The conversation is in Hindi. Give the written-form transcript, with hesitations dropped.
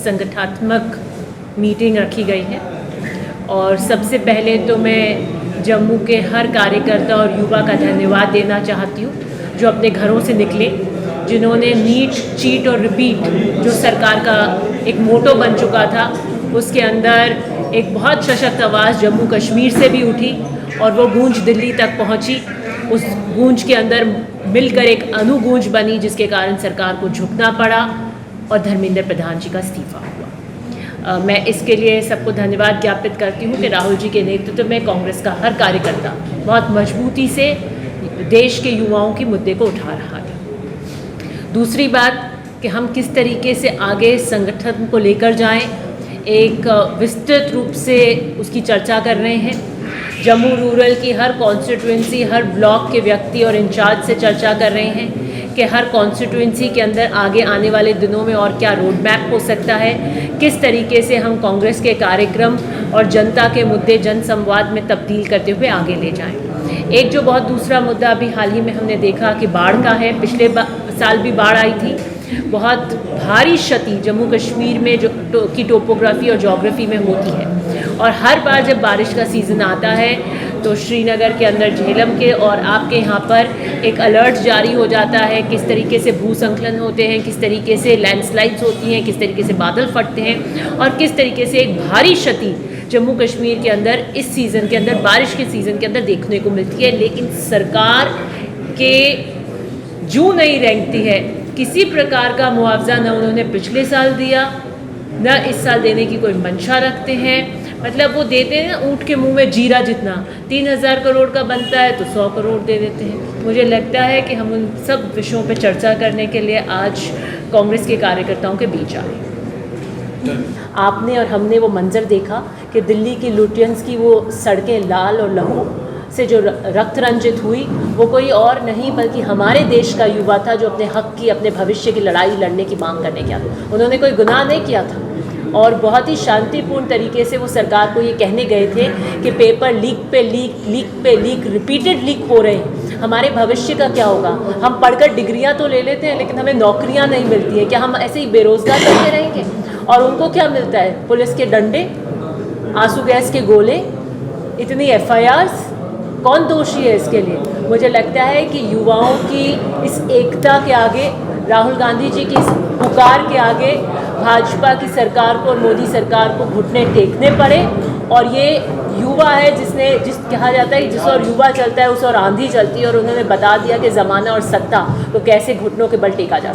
संगठनात्मक मीटिंग रखी गई है और सबसे पहले तो मैं जम्मू के हर कार्यकर्ता और युवा का धन्यवाद देना चाहती हूँ जो अपने घरों से निकले, जिन्होंने नीट, चीट और रिपीट जो सरकार का एक मोटो बन चुका था उसके अंदर एक बहुत सशक्त आवाज़ जम्मू कश्मीर से भी उठी और वो गूंज दिल्ली तक पहुँची। उस गूंज के अंदर मिलकर एक अनुगूंज बनी जिसके कारण सरकार को झुकना पड़ा और धर्मेंद्र प्रधान जी का इस्तीफा हुआ। मैं इसके लिए सबको धन्यवाद ज्ञापित करती हूँ कि राहुल जी के नेतृत्व में कांग्रेस का हर कार्यकर्ता बहुत मजबूती से देश के युवाओं के मुद्दे को उठा रहा है। दूसरी बात कि हम किस तरीके से आगे संगठन को लेकर जाएं, एक विस्तृत रूप से उसकी चर्चा कर रहे हैं। जम्मू रूरल की हर कॉन्स्टिट्यूंसी, हर ब्लॉक के व्यक्ति और इंचार्ज से चर्चा कर रहे हैं कि हर कॉन्स्टिट्यूंसी के अंदर आगे आने वाले दिनों में और क्या रोड मैप हो सकता है, किस तरीके से हम कांग्रेस के कार्यक्रम और जनता के मुद्दे जन संवाद में तब्दील करते हुए आगे ले जाएं। एक जो बहुत दूसरा मुद्दा अभी हाल ही में हमने देखा कि बाढ़ का है। पिछले साल भी बाढ़ आई थी, बहुत भारी क्षति जम्मू कश्मीर में की टोपोग्राफी और जोग्राफी में होती है और हर बार जब बारिश का सीज़न आता है तो श्रीनगर के अंदर, झेलम के और आपके यहाँ पर एक अलर्ट जारी हो जाता है, किस तरीके से भूस्खलन होते हैं, किस तरीके से लैंडस्लाइड्स होती हैं, किस तरीके से बादल फटते हैं और किस तरीके से एक भारी क्षति जम्मू कश्मीर के अंदर इस सीज़न के अंदर, बारिश के सीज़न के अंदर देखने को मिलती है। लेकिन सरकार के जू नहीं रेंगती है, किसी प्रकार का मुआवजा न उन्होंने पिछले साल दिया, न इस साल देने की कोई मंशा रखते हैं। मतलब वो देते हैं ना ऊँट के मुंह में जीरा जितना, 3000 करोड़ का बनता है तो 100 करोड़ दे देते हैं। मुझे लगता है कि हम उन सब विषयों पर चर्चा करने के लिए आज कांग्रेस के कार्यकर्ताओं के बीच आए। आपने और हमने वो मंजर देखा कि दिल्ली की लुटियंस की वो सड़कें लाल और लहू से जो रक्त रंजित हुई, वो कोई और नहीं बल्कि हमारे देश का युवा था जो अपने हक की, अपने भविष्य की लड़ाई लड़ने की मांग करने गया। उन्होंने कोई गुनाह नहीं किया था और बहुत ही शांतिपूर्ण तरीके से वो सरकार को ये कहने गए थे कि पेपर लीक पे लीक रिपीटेड लीक हो रहे हैं, हमारे भविष्य का क्या होगा। हम पढ़कर डिग्रियां तो ले लेते हैं लेकिन हमें नौकरियां नहीं मिलती हैं, क्या हम ऐसे ही बेरोजगार करते रहेंगे। और उनको क्या मिलता है? पुलिस के डंडे, आंसू गैस के गोले, इतनी FIRs। कौन दोषी है इसके लिए? मुझे लगता है कि युवाओं की इस एकता के आगे, राहुल गांधी जी की इस पुकार के आगे भाजपा की सरकार को और मोदी सरकार को घुटने टेकने पड़े। और ये युवा है जिस कहा जाता है जिस और युवा चलता है उस और आंधी चलती है, और उन्होंने बता दिया कि ज़माना और सत्ता को कैसे घुटनों के बल टेका जा